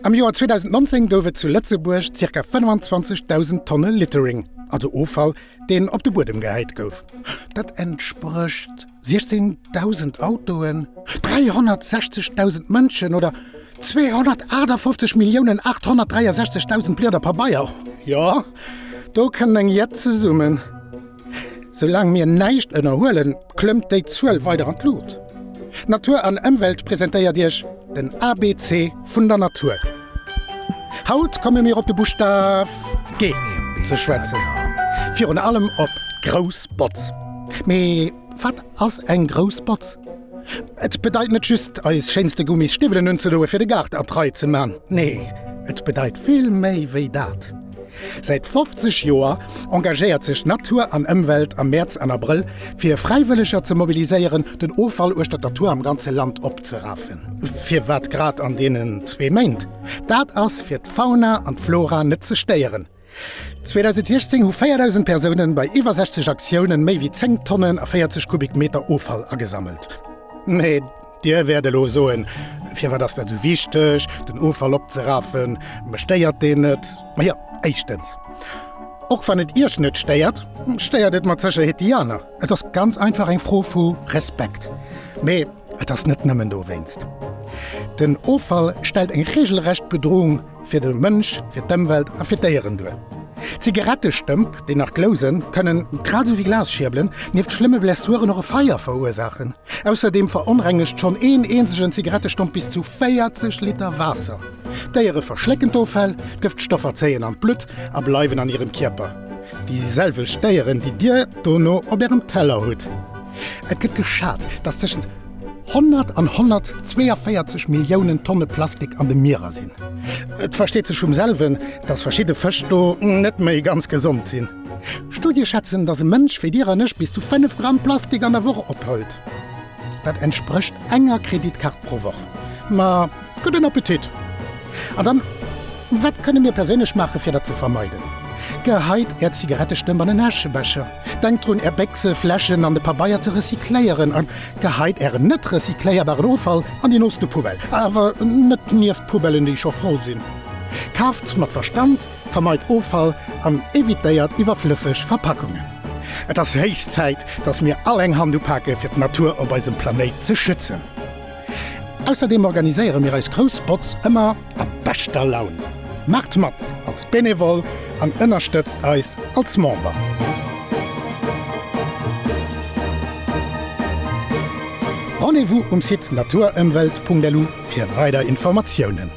Am Joar 2019 goufet zu Lettzeburg ca. 25.000 Tonnen Littering, also Ofall, den op de Bodem geheit gouf. Dat entspricht 16.000 Autoen, 360.000 Mënschen oder 258.863.000 Bläder per Bayer. Ja, do kann eng jetze summen. Solang mir neicht ënnerhoelen, klëmmt déi 12 weiter an Lut. Natur an Umwelt präsentéiert Dich den ABC vun der Natur. Haut komme mir op de Buchstab G ze schwätzen. Fi an allem op Grousbots. Me wat ass eng Grousbots? Et bedeit net just als scheinste Gummis Stivelen hun ze doe fir de Gart atrei ze man. Nee, et bedeit viel méi wéi dat. Seit 50 Joer engagéiert sich Natur an Umwelt am März an April fir Freiwilliger zu mobiliseieren, den Ofall aus der Natur am ganze Land opzeraffen. Fir wat grad an denen 2 meint. Dat ass fir d' Fauna an Flora net ze steieren. 2016 hu 4.000 Personen bei iwwer 60 Aktionen méi wie 10 Tonnen a 40 Kubikmeter Ofall agesammelt. Nee, Dir werde lo soen, fir war das dat so wichtech, den Ofall opzeraffen, besteiert de net, ma ja, eichtens. Och wann et ihr net steiert et mat zecher Hetianer. Et ass ganz einfach eng froh vu Respekt. Me, et ass net nëmmen do west. Den Ofall stel eng regelrecht Bedrohung fir den Mënsch, fir d'Umwelt a fir d'Ieren due. Zigarettestëmp, die nach Glausen, können grad so wie Glasschirbeln nieft schlimme Blessuren noch Feier verursachen. Außerdem verunrengigt schon einzigen Zigarettestump bis zu 40 Liter Wasser. Deiere verschlecken Tofell, Giftstoffe zähen an Blut, a bleiben an ihrem Körper. Dieselbe Steieren, die dir Dono ob ihrem Teller hut. Et gibt geschad, dass zwischen 100 an 142 Millionen Tonnen Plastik an den Meeren sind. Et versteht sich vom selben, dass verschiedene Fische nicht mehr ganz gesund sind. Studien schätzen, dass ein Mensch für dir nicht bis zu 5 Gramm Plastik an der Woche abholt. Das entspricht enger Kreditkarte pro Woche. Ma, guten Appetit. Und dann, was können wir persönlich machen, für das zu vermeiden? Geheit Zigarettestimmen an den Aschebecher. Denkt dran, Bächse, Flaschen an de Papaier zu recycléieren und geheit net recycléierbaren Ofall an die nächste Pubell. Aber net nieft Pubellen, die schon voll sind. Kauft mit Verstand, vermeidet Ofall und evitiert überflüssig Verpackungen. Es ist höchste Zeit, dass wir alle eng Hand packen, für die Natur auf unserem Planet zu schützen. Außerdem organisieren wir als Grousbots immer a bester Laune. Macht mat als Benevol und unterstützt uns als Member. Rendezvous Site naturumwelt.lu für weitere Informationen.